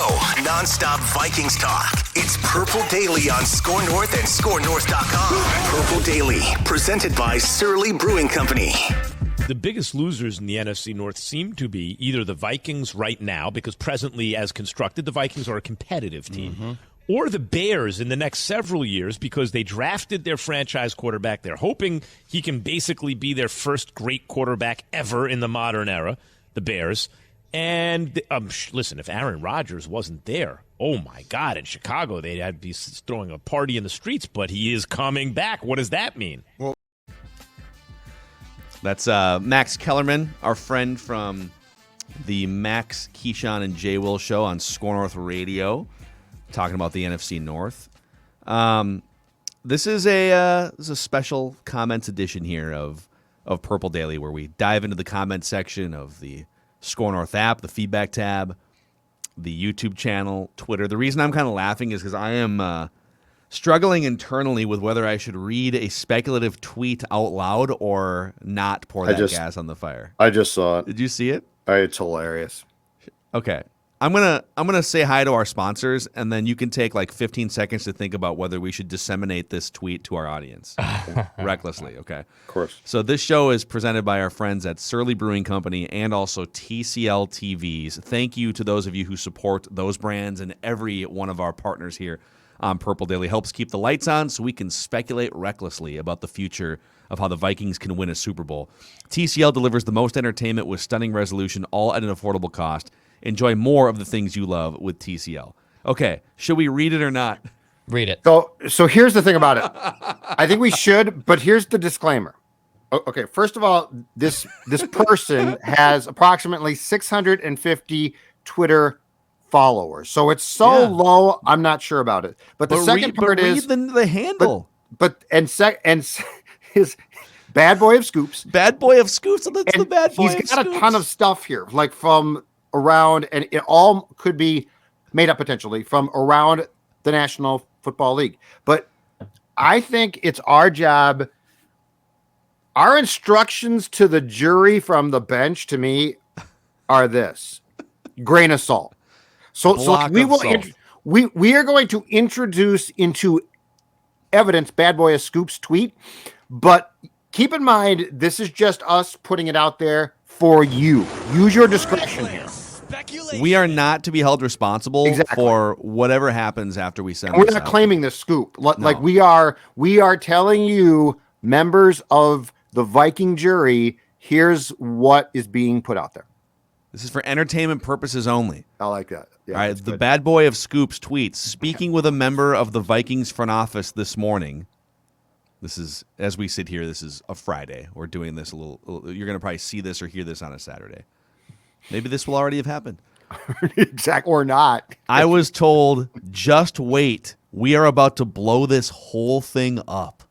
nonstop Vikings talk. It's Purple Daily on Score North and ScoreNorth.com. Purple Daily, presented by Surly Brewing Company. The biggest losers in the NFC North seem to be either the Vikings right now, because presently, as constructed, the Vikings are a competitive team, or the Bears in the next several years because they drafted their franchise quarterback. They're hoping he can basically be their first great quarterback ever in the modern era, the Bears. And listen, if Aaron Rodgers wasn't there, oh my God, in Chicago, they'd be throwing a party in the streets, but he is coming back. What does that mean? Well, that's Max Kellerman, our friend from the Max, Keyshawn, and Jay Will show on Score North Radio, talking about the NFC North. This is a special comments edition here of Purple Daily, where we dive into the comments section of the Score North app, the feedback tab, the YouTube channel, Twitter. The reason I'm kind of laughing is because I am struggling internally with whether I should read a speculative tweet out loud or not pour that gas on the fire. I just saw it. Did you see it? It's hilarious. Okay. I'm gonna say hi to our sponsors, and then you can take like 15 seconds to think about whether we should disseminate this tweet to our audience recklessly. Okay, of course. So this show is presented by our friends at Surly Brewing Company and also TCL TVs. Thank you to those of you who support those brands, and every one of our partners here on Purple Daily helps keep the lights on, so we can speculate recklessly about the future of how the Vikings can win a Super Bowl. TCL delivers the most entertainment with stunning resolution, all at an affordable cost. Enjoy more of the things you love with TCL. Okay, should we read it or not? Read it. So here's the thing about it. I think we should, but here's the disclaimer. Okay, first of all, this person has approximately 650 Twitter followers. So it's low, I'm not sure about it. But the second part is the handle. His Bad Boy of Scoops. Bad Boy of Scoops. So that's the Bad Boy of Scoops. He's got a ton of stuff here, like from around, and it all could be made up potentially from around the National Football League. But I think it's our job, our instructions to the jury from the bench, to me, are this: grain of salt. So we are going to introduce into evidence Bad Boy of Scoops tweet, but keep in mind, this is just us putting it out there for you. Use your discretion here. We are not to be held responsible for whatever happens after we send. We're not claiming the scoop. Like we are telling you, members of the Viking jury, here's what is being put out there. This is for entertainment purposes only. I like that. Yeah, all right. The good. Bad Boy of Scoops tweets, speaking with a member of the Vikings front office this morning. This is, as we sit here, this is a Friday. We're doing this a little you're going to probably see this or hear this on a Saturday. Maybe this will already have happened. Or not. I was told, just wait. We are about to blow this whole thing up.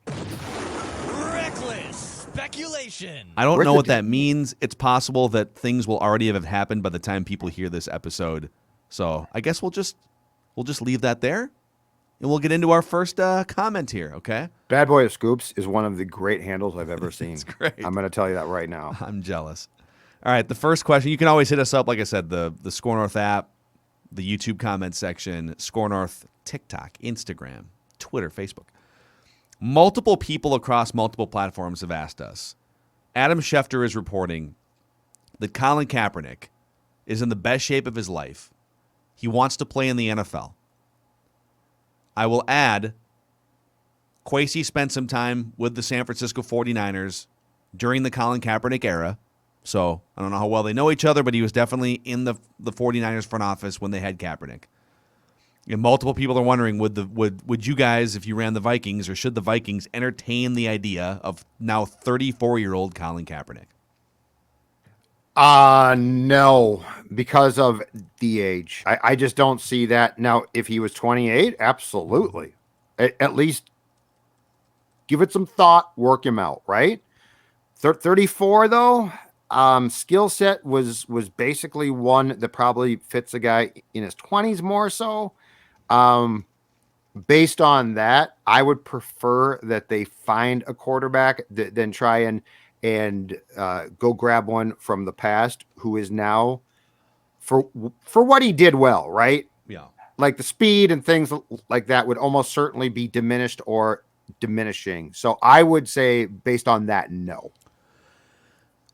Reckless speculation. I don't know what that means. It's possible that things will already have happened by the time people hear this episode. So I guess we'll just leave that there. And we'll get into our first comment here, okay? Bad Boy of Scoops is one of the great handles I've ever seen. It's great. I'm going to tell you that right now. I'm jealous. All right, the first question, you can always hit us up, like I said, the Score North app, the YouTube comment section, Score North TikTok, Instagram, Twitter, Facebook. Multiple people across multiple platforms have asked us. Adam Schefter is reporting that Colin Kaepernick is in the best shape of his life. He wants to play in the NFL. I will add, Kwesi spent some time with the San Francisco 49ers during the Colin Kaepernick era. So I don't know how well they know each other, but he was definitely in the 49ers front office when they had Kaepernick. And multiple people are wondering, would you guys, if you ran the Vikings, or should the Vikings entertain the idea of now 34-year-old Colin Kaepernick? No, because of the age. I just don't see that. Now, if he was 28, absolutely. At least give it some thought, work him out, right? 34, though, skill set was basically one that probably fits a guy in his 20s more so. Based on that, I would prefer that they find a quarterback than try and go grab one from the past who is now for what he did well, right? Yeah. Like the speed and things like that would almost certainly be diminished or diminishing. So I would say based on that, no.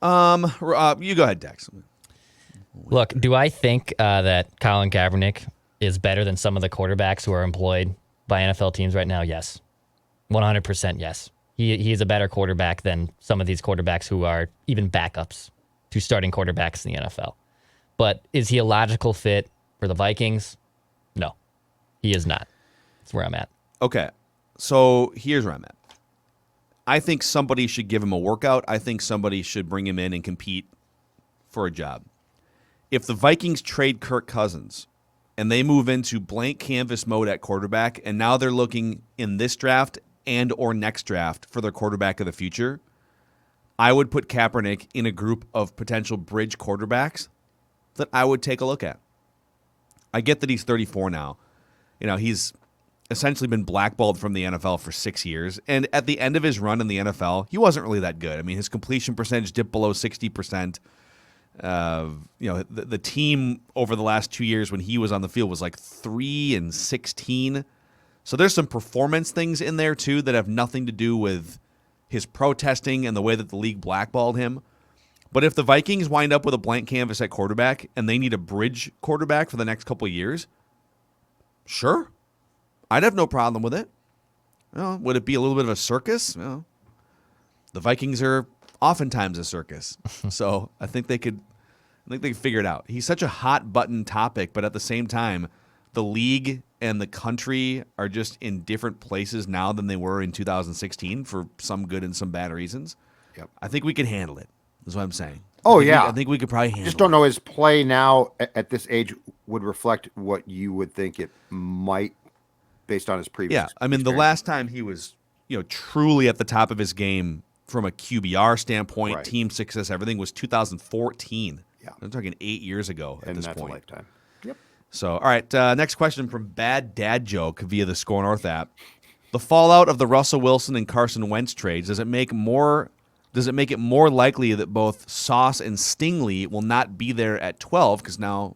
You go ahead, Dex. Look, do I think that Colin Kaepernick is better than some of the quarterbacks who are employed by NFL teams right now? Yes. 100% yes. He is a better quarterback than some of these quarterbacks who are even backups to starting quarterbacks in the NFL. But is he a logical fit for the Vikings? No, he is not. That's where I'm at. Okay, so here's where I'm at. I think somebody should give him a workout. I think somebody should bring him in and compete for a job. If the Vikings trade Kirk Cousins and they move into blank canvas mode at quarterback, and now they're looking in this draft and or next draft for their quarterback of the future, I would put Kaepernick in a group of potential bridge quarterbacks that I would take a look at. I get that he's 34 now. He's essentially been blackballed from the NFL for 6 years. And at the end of his run in the NFL, he wasn't really that good. I mean, his completion percentage dipped below 60%. The team over the last 2 years when he was on the field was like 3-16. So there's some performance things in there too that have nothing to do with his protesting and the way that the league blackballed him. But if the Vikings wind up with a blank canvas at quarterback and they need a bridge quarterback for the next couple of years, sure. I'd have no problem with it. Would it be a little bit of a circus? The Vikings are oftentimes a circus. So I think they could figure it out. He's such a hot button topic, but at the same time, the league and the country are just in different places now than they were in 2016 for some good and some bad reasons. Yep. I think we can handle it. That's what I'm saying. I think we could probably handle it. Just don't know his play now at this age would reflect what you would think it might based on his previous. Yeah, I mean, experience. the last time he was, truly at the top of his game from a QBR standpoint, Right. team success, everything was 2014. Yeah. I'm talking 8 years ago at and this that's point. a lifetime. Yep. So, all right, next question from Bad Dad Joke via the Score North app. The fallout of the Russell Wilson and Carson Wentz trades, does it make it more likely that both Sauce and Stingley will not be there at 12? Because now,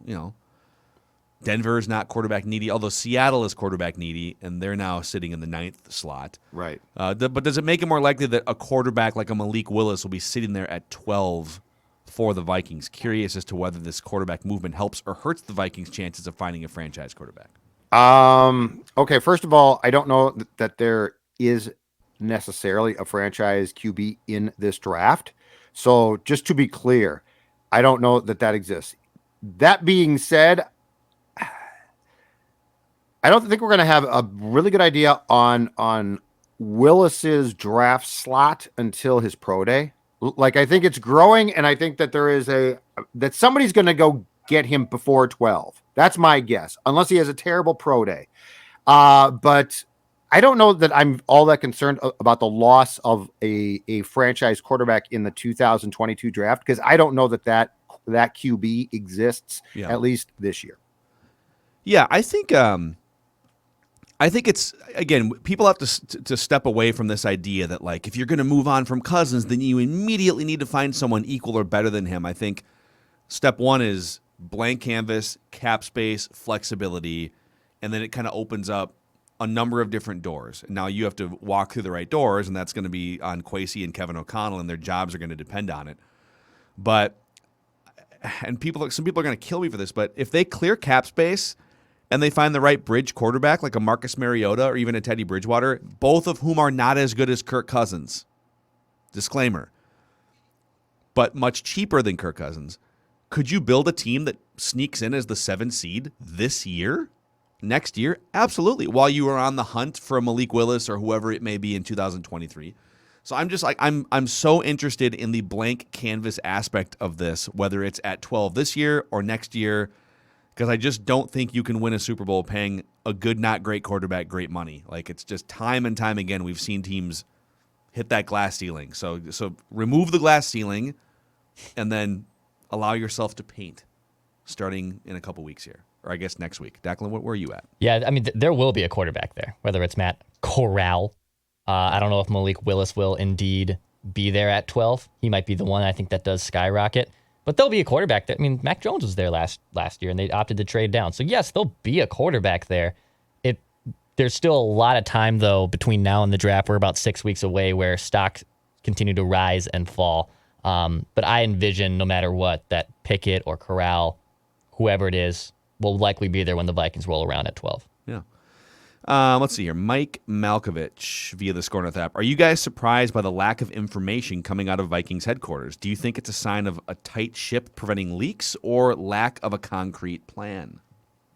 Denver is not quarterback needy, although Seattle is quarterback needy, and they're now sitting in the 9th slot. Right. But does it make it more likely that a quarterback like a Malik Willis will be sitting there at 12 for the Vikings? Curious as to whether this quarterback movement helps or hurts the Vikings' chances of finding a franchise quarterback. Okay, first of all, I don't know that there is necessarily a franchise QB in this draft. So just to be clear, I don't know that exists. That being said, I don't think we're going to have a really good idea on Willis's draft slot until his pro day. Like, I think it's growing, and I think that there is that somebody's going to go get him before 12. That's my guess, unless he has a terrible pro day. But I don't know that I'm all that concerned about the loss of a franchise quarterback in the 2022 draft, because I don't know that QB exists at least this year. Yeah, I think it's, again, people have to step away from this idea that, like, if you're going to move on from Cousins, then you immediately need to find someone equal or better than him. I think step one is blank canvas, cap space, flexibility, and then it kind of opens up a number of different doors. Now you have to walk through the right doors, and that's going to be on Kwesi and Kevin O'Connell, and their jobs are going to depend on it. But, and some people are going to kill me for this, but if they clear cap space and they find the right bridge quarterback like a Marcus Mariota or even a Teddy Bridgewater, both of whom are not as good as Kirk Cousins, disclaimer, but much cheaper than Kirk Cousins, could you build a team that sneaks in as the 7th seed this year? Next year? Absolutely. While you are on the hunt for a Malik Willis or whoever it may be in 2023. So I'm just like, I'm so interested in the blank canvas aspect of this, whether it's at 12 this year or next year, because I just don't think you can win a Super Bowl paying a good, not great quarterback great money. Like, it's just time and time again we've seen teams hit that glass ceiling. So remove the glass ceiling and then allow yourself to paint starting in a couple weeks here. Or I guess next week. Declan, where are you at? Yeah, I mean, there will be a quarterback there, whether it's Matt Corral. I don't know if Malik Willis will indeed be there at 12. He might be the one I think that does skyrocket. But there'll be a quarterback there. I mean, Mac Jones was there last year, and they opted to trade down. So, yes, there'll be a quarterback there. There's still a lot of time, though, between now and the draft. We're about 6 weeks away where stocks continue to rise and fall. But I envision, no matter what, that Pickett or Corral, whoever it is, will likely be there when the Vikings roll around at 12. Yeah. Let's see here. Mike Malkovich via the Score North app. Are you guys surprised by the lack of information coming out of Vikings headquarters? Do you think it's a sign of a tight ship preventing leaks or lack of a concrete plan?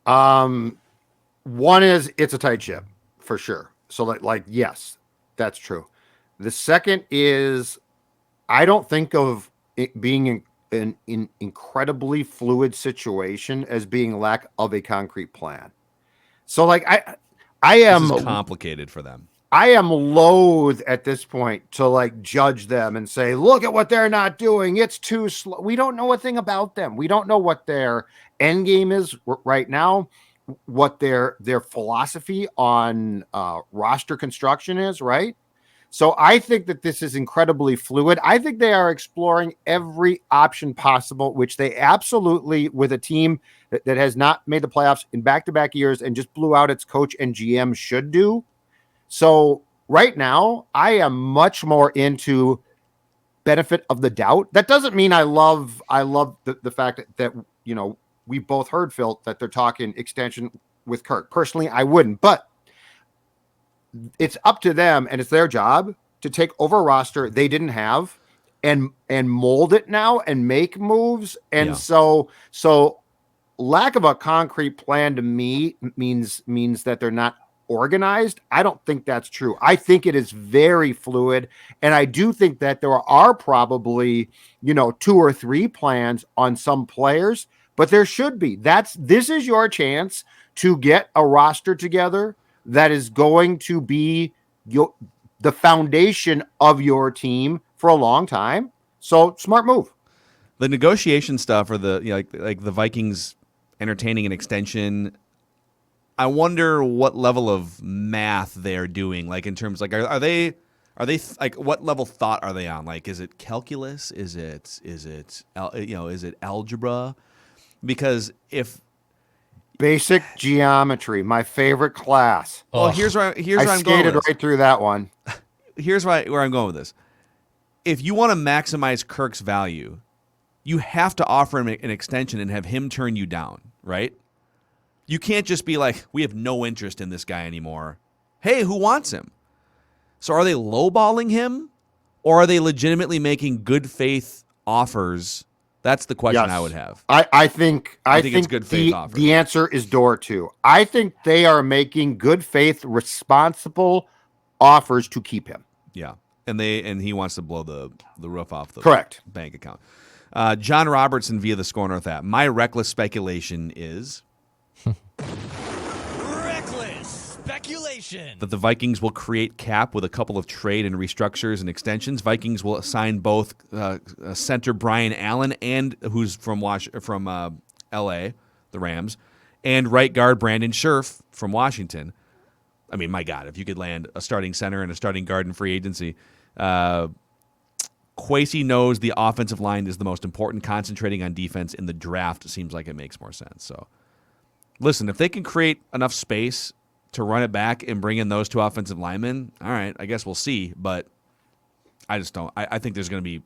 One is it's a tight ship for sure. So like yes, that's true. The second is I don't think of it being in an incredibly fluid situation as being lack of a concrete plan. So like I am this is complicated for them. I am loath at this point to like judge them and say, look at what they're not doing. It's too slow. We don't know a thing about them. We don't know what their end game is right now, what their philosophy on roster construction is, right? So I think that this is incredibly fluid. I think they are exploring every option possible, which they absolutely, with a team that has not made the playoffs in back-to-back years and just blew out its coach and GM, should do. So right now, I am much more into benefit of the doubt. That doesn't mean I love the fact that you know, we both heard, Phil, that they're talking extension with Kirk. Personally, I wouldn't, but it's up to them, and it's their job to take over a roster they didn't have and mold it now and make moves. And so lack of a concrete plan to me means that they're not organized. I don't think that's true. I think it is very fluid, and I do think that there are probably, 2 or 3 plans on some players, but there should be. This is your chance to get a roster together that is going to be the foundation of your team for a long time. So smart move. The negotiation stuff, or the like the Vikings entertaining an extension. I wonder what level of math they're doing. Like in terms, like are they like, what level thought are they on? Like, is it calculus? Is it algebra? Because if basic geometry, my favorite class. Well, here's where I'm going. Skated right through that one. Here's where I'm going with this. If you want to maximize Kirk's value, you have to offer him an extension and have him turn you down, right? You can't just be like, we have no interest in this guy anymore. Hey, who wants him? So are they lowballing him, or are they legitimately making good faith offers? That's the question I would have. I think it's good faith offers. The answer is door 2. I think they are making good faith, responsible offers to keep him. Yeah, and he wants to blow the roof off the correct bank account. John Robertson via the Score North app. My reckless speculation is that the Vikings will create cap with a couple of trade and restructures and extensions. Vikings will assign both center Brian Allen, and who's from L.A., the Rams, and right guard Brandon Scherf from Washington. I mean, my God, if you could land a starting center and a starting guard in free agency. Kwesi knows the offensive line is the most important. Concentrating on defense in the draft seems like it makes more sense. So, listen, if they can create enough space to run it back and bring in those 2 offensive linemen, all right, I guess we'll see. But I just don't. I think there's going to be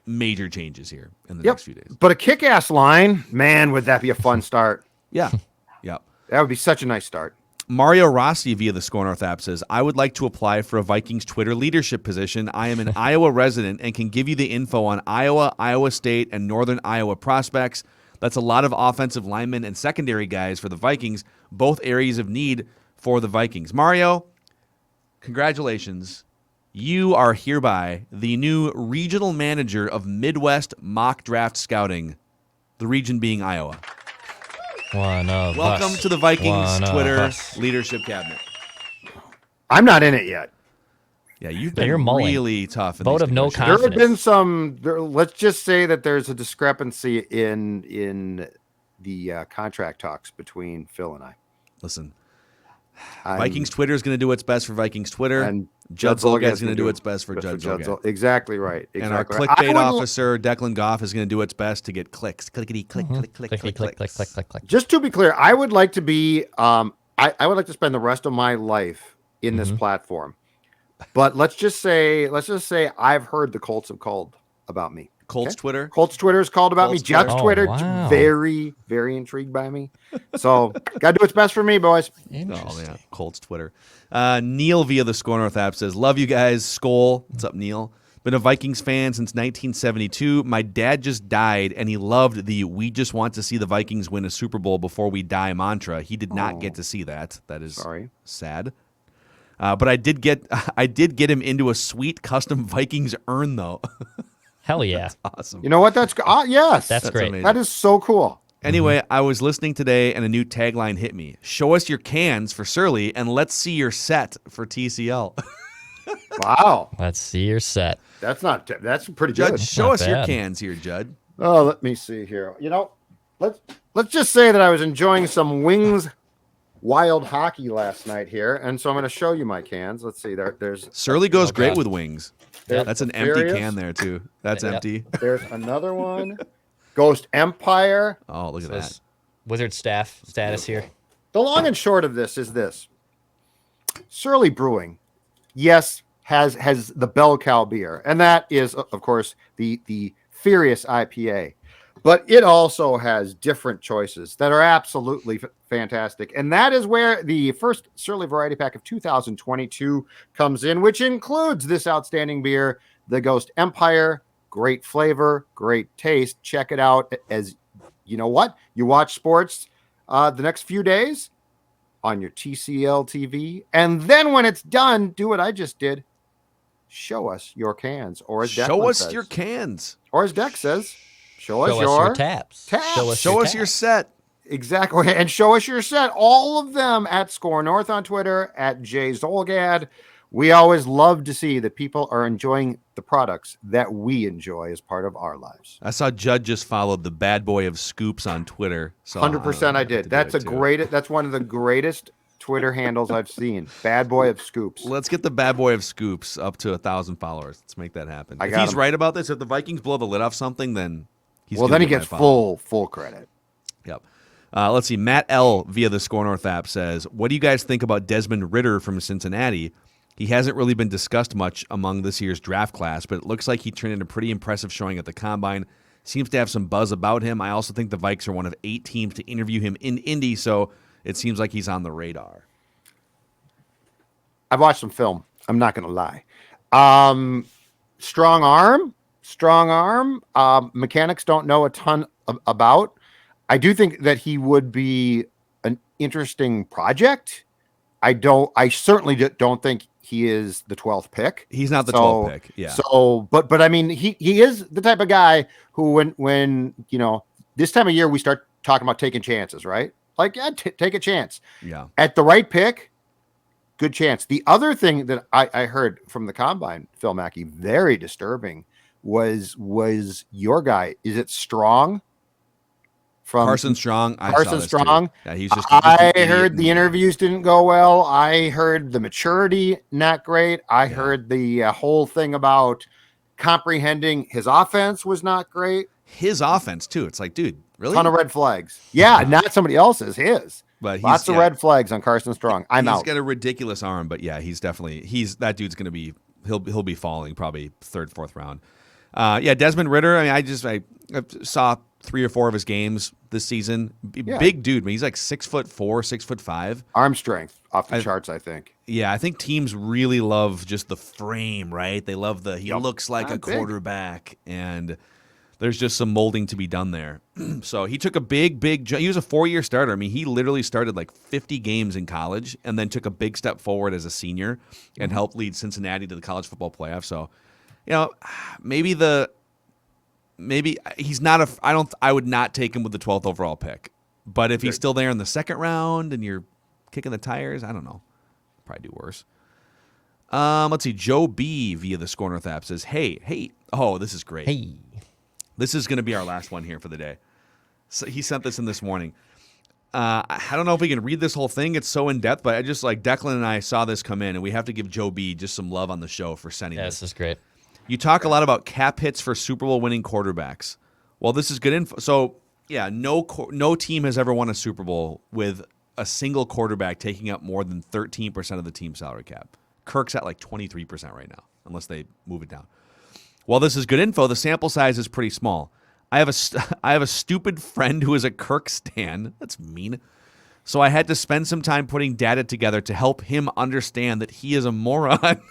major changes here in the next few days. But a kick-ass line, man, would that be a fun start? Yeah. Yep. That would be such a nice start. Mario Rossi via the Score North app says, I would like to apply for a Vikings Twitter leadership position. I am an Iowa resident and can give you the info on Iowa, Iowa State, and Northern Iowa prospects. That's a lot of offensive linemen and secondary guys for the Vikings, both areas of need for the Vikings. Mario, congratulations. You are hereby the new regional manager of Midwest Mock Draft Scouting, the region being Iowa. Welcome to the Vikings Twitter leadership cabinet. I'm not in it yet. Yeah, you've been really tough. Vote of no confidence. There have been some. Let's just say that there's a discrepancy in the contract talks between Phil and I. Listen, Vikings Twitter is going to do what's best for Vikings Twitter. And Judd Zulgad is going to do what's best for Judd Zulgad. Exactly right. Exactly And our right. clickbait officer, Declan Goff, is going to do its best to get clicks. Clickety, click, click, click, Click, click, click, click, click, click, click. Just to be clear, I would like to be I would like to spend the rest of my life in this platform. But let's just say I've heard the Colts have called about me. Colts Twitter. Colts Twitter has called about me. Colts Twitter. Judd's Oh, Twitter, wow. very, very intrigued by me. So got to do what's best for me, boys. Oh, yeah. Colts Twitter. Neil via the Score North app says, love you guys. Skol. What's up, Neil? Been a Vikings fan since 1972. My dad just died, and he loved the "we just want to see the Vikings win a Super Bowl before we die" mantra. He did not get to see that. That is sad. But I did get him into a sweet custom Vikings urn, though. Hell yeah. That's awesome. You know what? That's yes. That's great. amazing. That is so cool. Anyway, I was listening today, and a new tagline hit me. Show us your cans for Surly, and let's see your set for TCL. Wow, Let's see your set. that's pretty Judd, good. show not us your bad. cans here, Judd. Oh, let me see here. Let's just say that I was enjoying some Wings Wild hockey last night here, and so I'm going to show you my cans. Let's see. There's Surly goes great God. with wings. There's That's an Furious. empty can there, too. That's Yep. empty. There's another one. Ghost Empire. Oh, look at that. This Wizard staff status here. The long and short of this is this. Surly Brewing, yes, has the bell cow beer, and that is, of course, the Furious IPA. But it also has different choices that are absolutely fantastic. And that is where the first Surly Variety Pack of 2022 comes in, which includes this outstanding beer, the Ghost Empire. Great flavor, great taste. Check it out. As you know what? You watch sports the next few days on your TCL TV. And then when it's done, do what I just did. Show us your cans. Or as Show Declan us says, your cans. or as Deck says, show us Show us your your taps. taps. Show us your set. Exactly. And show us your set. All of them at Score North on Twitter, at Jay Zolgad. We always love to see that people are enjoying the products that we enjoy as part of our lives. I saw Judd just followed the bad boy of Scoops on Twitter. So 100% I did. That's that's one of the greatest Twitter handles I've seen. Bad boy of Scoops. Let's get the bad boy of Scoops up to 1,000 followers. Let's make that happen. I If got he's him. right about this, if the Vikings blow the lid off something, then he's Well, gonna then he get gets my follow. full credit. Yep. Let's see. Matt L. via the Score North app says, what do you guys think about Desmond Ridder from Cincinnati? He hasn't really been discussed much among this year's draft class, but it looks like he turned in a pretty impressive showing at the Combine. Seems to have some buzz about him. I also think the Vikes are one of 8 teams to interview him in Indy, so it seems like he's on the radar. I've watched some film. I'm not going to lie. Strong arm. Mechanics don't know a ton about. I do think that he would be an interesting project. I certainly don't think he is the 12th pick. He's not the 12th pick. Yeah. So, but I mean, he is the type of guy who, when this time of year we start talking about taking chances, right? Like, yeah, take a chance. Yeah. At the right pick, good chance. The other thing that I heard from the Combine, Phil Mackey, very disturbing, was your guy. Is it Strong? From Carson Strong. I Carson saw this Strong. Too. Yeah, he's just. I heard the interviews didn't go well. I heard the maturity not great. I heard the whole thing about comprehending his offense was not great. His offense too. It's like, dude, really? Ton of red flags. Yeah, not somebody else's. His. But Lots of red flags on Carson Strong. I'm out. He's got a ridiculous arm, but yeah, that dude's gonna be. He'll be falling probably 3rd, 4th round. Desmond Ridder. I mean, I saw 3 or 4 of his games this season. Big dude, man. He's like 6'4", 6'5". Arm strength off the charts, I think. Yeah, I think teams really love just the frame, right? They love he looks like a quarterback, and there's just some molding to be done there. So he took a big he was a 4-year starter. I mean, he literally started like 50 games in college and then took a big step forward as a senior and helped lead Cincinnati to the college football playoff. So, maybe he's not I would not take him with the 12th overall pick. But if he's still there in the 2nd round and you're kicking the tires, I don't know. Probably do worse. Let's see. Joe B via the Score North app says, hey. Oh, this is great. Hey. This is going to be our last one here for the day. So he sent this in this morning. I don't know if we can read this whole thing. It's so in depth, but I just like Declan and I saw this come in, and we have to give Joe B just some love on the show for sending This is great. You talk a lot about cap hits for Super Bowl winning quarterbacks. Well, this is good info. So, yeah, no team has ever won a Super Bowl with a single quarterback taking up more than 13% of the team salary cap. Kirk's at like 23% right now, unless they move it down. Well, this is good info. The sample size is pretty small. I have a stupid friend who is a Kirk stan. That's mean. So I had to spend some time putting data together to help him understand that he is a moron.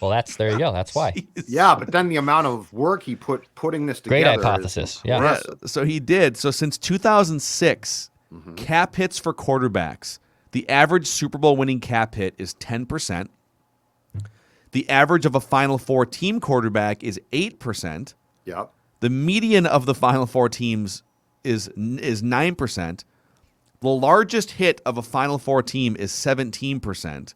Well, there you go. That's why. Yeah, but then the amount of work he putting this together. Great hypothesis. Yeah. So he did. So since 2006, cap hits for quarterbacks, the average Super Bowl winning cap hit is 10%. The average of a Final Four team quarterback is 8%. Yep. The median of the Final Four teams is 9%. The largest hit of a Final Four team is 17%.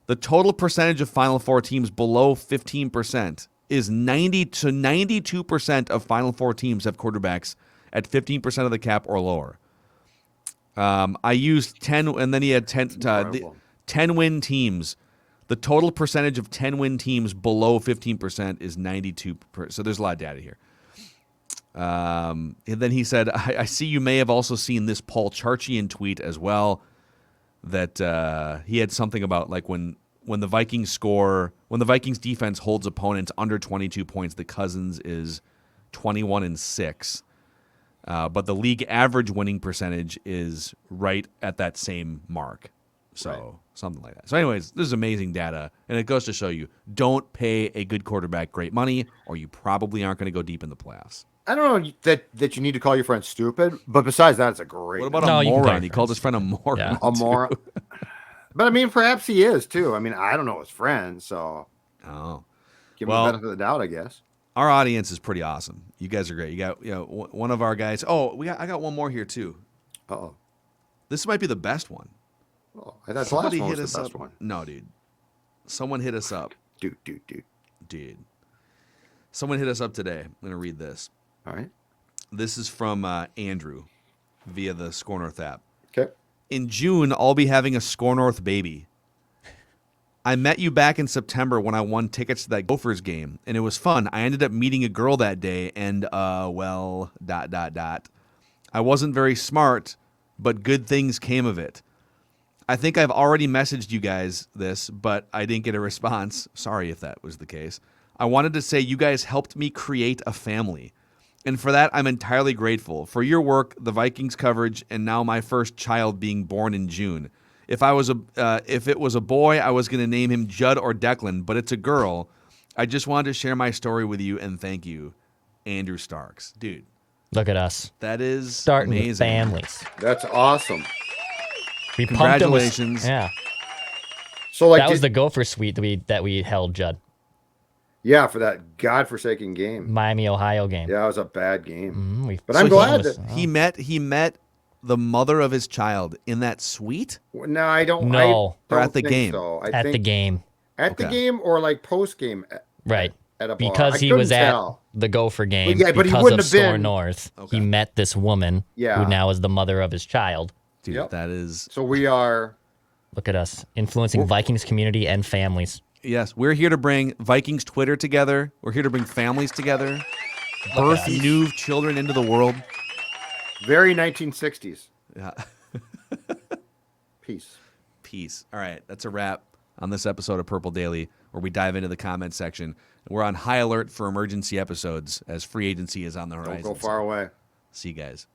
The total percentage of Final Four teams below 15% is 90 to 92% of Final Four teams have quarterbacks at 15% of the cap or lower. I used 10, and then he had 10 win teams. The total percentage of 10-win teams below 15% is 92%. So there's a lot of data here. And then he said, I see you may have also seen this Paul Charchian tweet as well, that he had something about like when the Vikings defense holds opponents under 22 points, the Cousins is 21-6. But the league average winning percentage is right at that same mark. So something like that. So anyways, this is amazing data, and it goes to show you, don't pay a good quarterback great money, or you probably aren't going to go deep in the playoffs. I don't know that you need to call your friend stupid, but besides that, it's a great. What about a moron? He called his friend a moron. Yeah. A moron? But I mean, perhaps he is too. I mean, I don't know his friend, so give him the benefit of the doubt, I guess. Our audience is pretty awesome. You guys are great. You got one of our guys. Oh, I got one more here too. Uh-oh. This might be the best one. Oh, I thought the last one was the best up. one. No, dude. Someone hit us up. Dude. Someone hit us up today. I'm going to read this. All right. This is from Andrew via the Score North app. Okay. In June, I'll be having a Score North baby. I met you back in September when I won tickets to that Gophers game, and it was fun. I ended up meeting a girl that day, and, I wasn't very smart, but good things came of it. I think I've already messaged you guys this, but I didn't get a response. Sorry if that was the case. I wanted to say you guys helped me create a family. And for that, I'm entirely grateful. For your work, the Vikings coverage, and now my first child being born in June. If it was a boy, I was going to name him Judd or Declan, but it's a girl. I just wanted to share my story with you, and thank you, Andrew Starks. Dude. Look at us. That is starting amazing. with families. That's awesome. We Congratulations. Yeah. So like that was the Gopher suite that we held, Judd. Yeah, for that godforsaken game. Miami, Ohio game. Yeah, it was a bad game. But I'm glad that he met the mother of his child in that suite. No, I don't. No. Or at the game. So. At the game. At the game or like post game. Right. At a bar. Because he was at the Gopher game. Yeah, but he because wouldn't of have Score been. North. Okay. He met this woman who now is the mother of his child. Dude, that is. So we are. Look at us influencing Vikings community and families. Yes, we're here to bring Vikings Twitter together. We're here to bring families together. Birth new children into the world. Very 1960s. Yeah. Peace. All right, that's a wrap on this episode of Purple Daily, where we dive into the comment section. We're on high alert for emergency episodes as free agency is on the horizon. Don't go far away. See you guys.